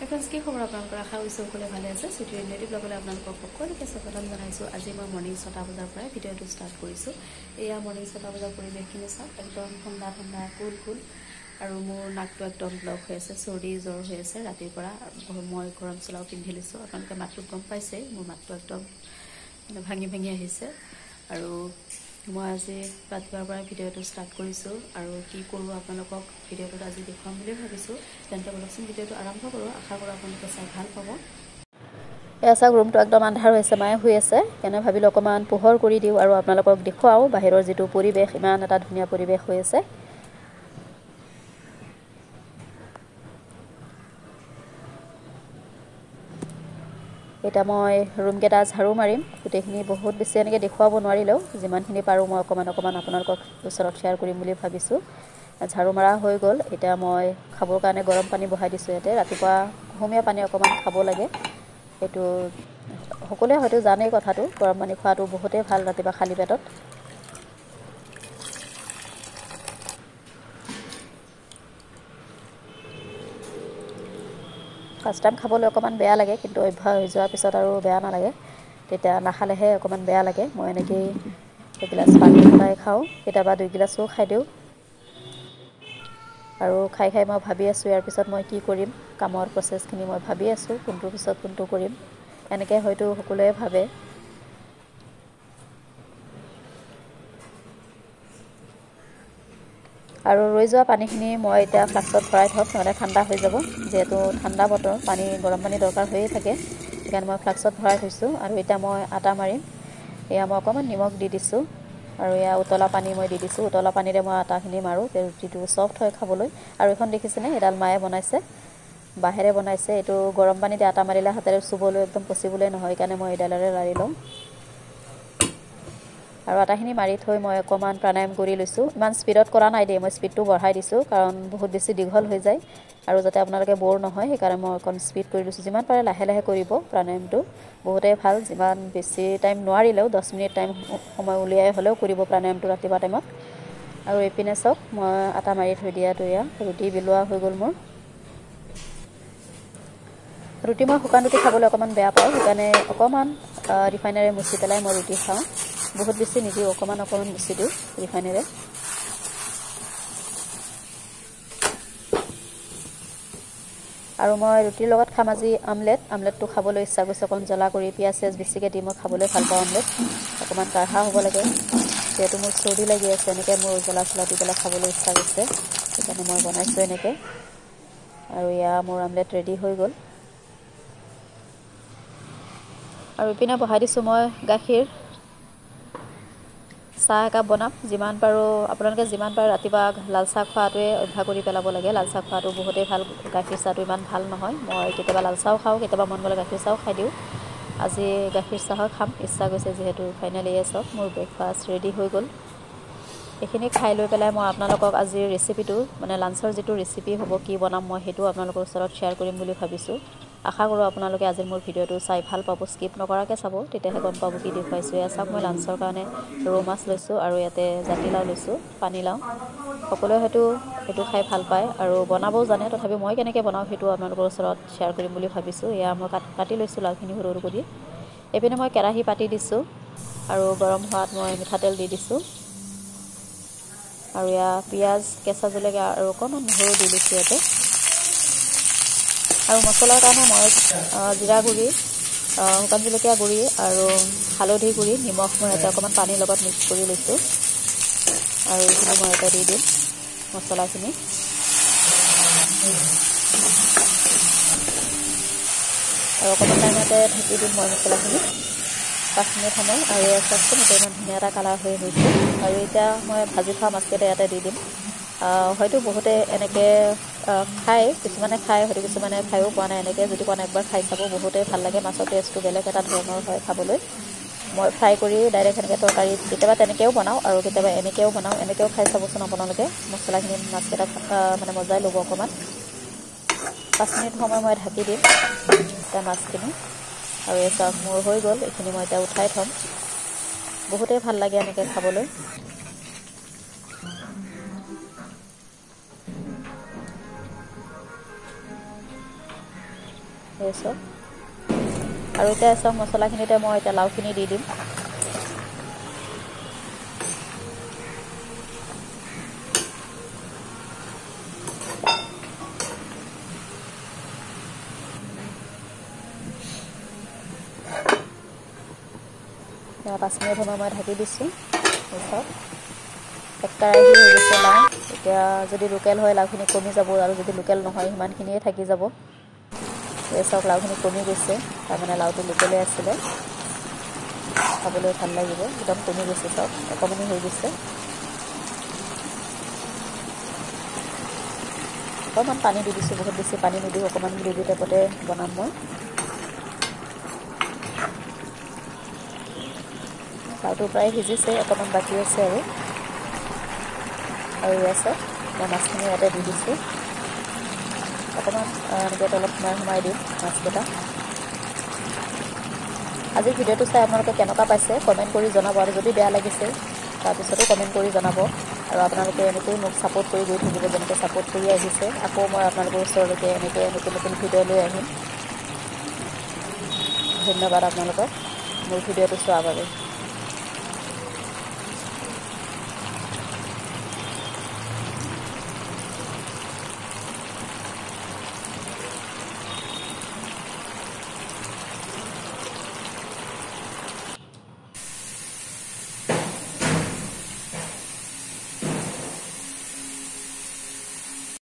friends কি খবৰ আপোনালোকৰ আশা কৰিছোঁ সকলোৱে ভালে আছে ছুটি ৰিলেটিভ লগতে আপোনালোকক সকলোকে স্বাগতম জনাইছোঁ আজি মই মৰ্ণিং 6টা বজাৰ পৰাই ভিডিঅ'টো ষ্টাৰ্ট কৰিছোঁ এয়া মৰ্ণিং 6টা বজাৰ পৰিৱেশখিনি চাওক একদম ঠাণ্ডা ঠাণ্ডা কুল আৰু মোৰ নাকটো একদম ব্লক হৈ আছে চৰ্দি জ্বৰ হৈ আছে ৰাতিৰ পৰা মই গৰম চলাও পিন্ধি লৈছোঁ আপোনালোকে মাতটো গম পাইছে মোৰ মাতটো একদম ভাঙি আহিছে আৰু মই আজি ৰাতিপুৱাৰ পৰা ভিডিঅ'টো ষ্টাৰ্ট কৰিছোঁ আৰু কি কৰোঁ আপোনালোকক ভিডিঅ'টোত আজি দেখুৱাম বুলি ভাবিছোঁ তেন্তে বলকচোন ভিডিঅ'টো আৰম্ভ কৰোঁ আশা কৰোঁ আপোনালোকে চাই ভাল পাব এয়া চাওক ৰুমটো একদম আন্ধাৰ হৈছে মায়ে শুই আছে কেনে ভাবিলোঁ অকণমান পোহৰ কৰি দিওঁ আৰু আপোনালোকক দেখুৱাওঁ বাহিৰৰ যিটো পৰিৱেশ ইমান এটা ধুনীয়া পৰিৱেশ হৈ আছে এটা মই ৰুমকেইটা ঝাৰু মাৰিম গোটেইখিনি বহুত বেছি এনেকৈ দেখুৱাব নোৱাৰিলেও যিমানখিনি পাৰোঁ মই অকণমান আপোনালোকক ওচৰত শ্বেয়াৰ কৰিম বুলি ভাবিছোঁ ঝাৰু মাৰা হৈ গ'ল এতিয়া মই খাবৰ কাৰণে গৰম পানী বহাই দিছোঁ ইয়াতে ৰাতিপুৱা কুহুমীয়া পানী অকণমান খাব লাগে এইটো সকলোৱে হয়তো জানেই কথাটো গৰম পানী খোৱাটো বহুতেই ভাল ৰাতিপুৱা খালী পেটত ফাৰ্ষ্ট টাইম খাবলৈ অকণমান বেয়া লাগে কিন্তু অভ্যাস হৈ যোৱাৰ পিছত আৰু বেয়া নালাগে তেতিয়া নাখালেহে অকণমান বেয়া লাগে মই এনেকৈয়ে এগিলাচ পানী উঠাই খাওঁ কেতিয়াবা 2 গিলাচো খাই দিওঁ আৰু খাই মই ভাবি আছোঁ ইয়াৰ পিছত মই কি কৰিম কামৰ প্ৰচেছখিনি মই ভাবি আছোঁ কোনটোৰ পিছত কোনটো কৰিম এনেকৈ হয়তো সকলোৱে ভাবে আৰু ৰৈ যোৱা পানীখিনি মই এতিয়া ফ্লাস্কত ভৰাই থ'ম নহ'লে ঠাণ্ডা হৈ যাব যিহেতু ঠাণ্ডা বতৰ গৰম পানী দৰকাৰ হৈয়ে থাকে সেইকাৰণে মই ফ্লাস্কত ভৰাই থৈছোঁ আৰু এতিয়া মই আটা মাৰিম এয়া মই অকণমান নিমখ দি দিছোঁ আৰু এয়া উতলা পানী মই দি দিছোঁ উতলা পানীৰে মই আটাখিনি মাৰোঁ ৰুটিটো ছফ্ট হয় খাবলৈ আৰু এখন দেখিছেনে এডাল মায়ে বনাইছে বাঁহেৰে বনাইছে এইটো গৰম পানীতে আটা মাৰিলে হাতেৰে চুবলৈ একদম পচিবলে নহয় সেইকাৰণে মই এডালেৰে লাৰি লওঁ আৰু আটাখিনি মাৰি থৈ মই অকণমান প্ৰাণায়াম কৰি লৈছোঁ ইমান স্পীডত কৰা নাই দেই মই স্পীডটো বঢ়াই দিছোঁ কাৰণ বহুত বেছি দীঘল হৈ যায় আৰু যাতে আপোনালোকে বৰ নহয় সেইকাৰণে মই অকণ স্পীড কৰি লৈছোঁ যিমান পাৰে লাহে কৰিব প্ৰাণায়ামটো বহুতেই ভাল যিমান বেছি টাইম নোৱাৰিলেও 10 মিনিট টাইম সময় উলিয়াই হ'লেও কৰিব প্ৰাণায়ামটো ৰাতিপুৱা টাইমত আৰু এইপিনে চাওক মই আটা মাৰি থৈ দিয়াটো এয়া ৰুটি বেলোৱা হৈ গ'ল মোৰ ৰুটি মই শুকান ৰুটি খাবলৈ অকণমান বেয়া পাওঁ সেইকাৰণে অকণমান ৰিফাইনেৰে মুচি পেলাই মই ৰুটি খাওঁ বহুত বেছি নিদিওঁ অকণমান মুচি দিওঁ ৰিফাইনেৰে আৰু মই ৰুটিৰ লগত খাম আজি আমলেটটো খাবলৈ ইচ্ছা গৈছে অকণ জ্বলা কৰি পিঁয়াজ বেছিকৈ দি মই খাবলৈ ভাল পাওঁ আমলেট অকণমান কাঢ়া হ'ব লাগে যিহেতু মোৰ চৰ্দি লাগি আছে এনেকৈ মোৰ জ্বলা দি পেলাই খাবলৈ ইচ্ছা গৈছে সেইকাৰণে মই বনাইছোঁ এনেকৈ আৰু এয়া মোৰ আমলেট ৰেডি হৈ গ'ল আৰু ইপিনে বহাই দিছোঁ মই গাখীৰ চাহ একাপ বনাম যিমান পাৰোঁ আপোনালোকে যিমান পাৰে ৰাতিপুৱা লাল চাহ খোৱাটোৱে অভ্যাস কৰি পেলাব লাগে লাল চাহ খোৱাটো বহুতেই ভাল গাখীৰ চাহটো ইমান ভাল নহয় মই কেতিয়াবা লাল চাহও খাওঁ কেতিয়াবা মন গ'লে গাখীৰ চাহও খাই দিওঁ আজি গাখীৰ চাহ খাম ইচ্ছা গৈছে যিহেতু ফাইনেলি চব মোৰ ব্ৰেকফাষ্ট ৰেডি হৈ গ'ল এইখিনি খাই লৈ পেলাই মই আপোনালোকক আজিৰ ৰেচিপিটো মানে লাঞ্চৰ যিটো ৰেচিপি হ'ব কি বনাম মই সেইটো আপোনালোকৰ ওচৰত শ্বেয়াৰ কৰিম বুলি ভাবিছোঁ আশা কৰোঁ আপোনালোকে আজি মোৰ ভিডিঅ'টো চাই ভাল পাব স্কিপ নকৰাকৈ চাব তেতিয়াহে গম পাব কি দেখুৱাইছোঁ এয়া চাওক মই লাঞ্চৰ কাৰণে ৰৌ মাছ লৈছোঁ আৰু ইয়াতে জাতিলাও লৈছোঁ পানীলাও সকলোৱে হয়তো এইটো খাই ভাল পায় আৰু বনাবও জানে তথাপি মই কেনেকৈ বনাওঁ সেইটো আপোনালোকৰ ওচৰত শ্বেয়াৰ কৰিম বুলি ভাবিছোঁ এয়া মই কাটি লৈছোঁ লাওখিনি সৰু কৰি এইপিনে মই কেৰাহী পাতি দিছোঁ আৰু গৰম হোৱাত মই মিঠাতেল দি দিছোঁ আৰু এয়া পিঁয়াজ কেঁচা জলকীয়া আৰু অকণমান নহৰু দি দিছোঁ ইয়াতে আৰু মছলাৰ কাৰণে মই জিৰা গুড়ি শুকান জলকীয়া গুড়ি আৰু হালধি গুড়ি নিমখ মই ইয়াতে অকণমান পানীৰ লগত মিক্স কৰি লৈছোঁ আৰু এইখিনি মই ইয়াতে দি দিম মছলাখিনি আৰু অকণমান টাইম ইয়াতে ঢাকি দিম মই মছলাখিনি 5 মিনিট সময় আৰু চাওকচোন এতিয়া ইমান ধুনীয়া এটা কালাৰ হৈ গৈছে আৰু এতিয়া মই ভাজি থোৱা মাছকেইটা ইয়াতে দি দিম হয়তো বহুতে এনেকৈ খায় কিছুমানে খায় হয়তো কিছুমানে খায়ো পোৱা নাই এনেকৈ যদি কোৱা নাই একবাৰ খাই চাব বহুতেই ভাল লাগে মাছৰ টেষ্টটো বেলেগ এটা ধৰণৰ হয় খাবলৈ মই ফ্ৰাই কৰি ডাইৰেক্ট এনেকৈ তৰকাৰী কেতিয়াবা তেনেকৈও বনাওঁ আৰু কেতিয়াবা এনেকৈও বনাওঁ এনেকৈও খাই চাবচোন আপোনালোকে মছলাখিনি মাছকেইটা মানে মজাই ল'ব অকণমান 5 মিনিট সময় মই ঢাকি দিম এতিয়া মাছখিনি আৰু এই চাওক মোৰ হৈ গ'ল এইখিনি মই এতিয়া উঠাই থ'ম বহুতেই ভাল লাগে এনেকৈ খাবলৈ এই চাওক আৰু এতিয়া চাওক মছলাখিনিতে মই এতিয়া লাওখিনি দি দিম এতিয়া 5 মিনিট সময় মই ঢাকি দিছোঁ চাওক এক কেৰাহী হৈ গৈছে লাও এতিয়া যদি লোকেল হয় লাওখিনি কমি যাব আৰু যদি লোকেল নহয় সিমানখিনিয়ে থাকি যাব এই চাওক লাওখিনি কমি গৈছে তাৰমানে লাওটো লোকেলে আছিলে খাবলৈ ভাল লাগিব একদম কমি গৈছে চাওক অকণমানি হৈ গৈছে অকণমান পানী দি দিছোঁ বহুত বেছি পানী নিদিওঁ অকণমান গ্ৰেভি টাইপতে বনাম মই লাওটো প্ৰায় সিজিছে অকণমান বাকী আছে আৰু আছে মই মাছখিনি ইয়াতে দি দিছোঁ অকণমান এনেকৈ অলপ সোমাই দিম মাছকেইটা আজিৰ ভিডিঅ'টো চাই আপোনালোকে কেনেকুৱা পাইছে কমেণ্ট কৰি জনাব আৰু যদি বেয়া লাগিছে তাৰপিছতো কমেণ্ট কৰি জনাব আৰু আপোনালোকে এনেকৈ মোক ছাপোৰ্ট কৰি গৈ থাকিব যেনেকৈ ছাপোৰ্ট কৰি আহিছে আকৌ মই আপোনালোকৰ ওচৰলৈকে এনেকৈ নতুন নতুন ভিডিঅ' লৈ আহিম ধন্যবাদ আপোনালোকক মোৰ ভিডিঅ'টো চোৱাৰ বাবে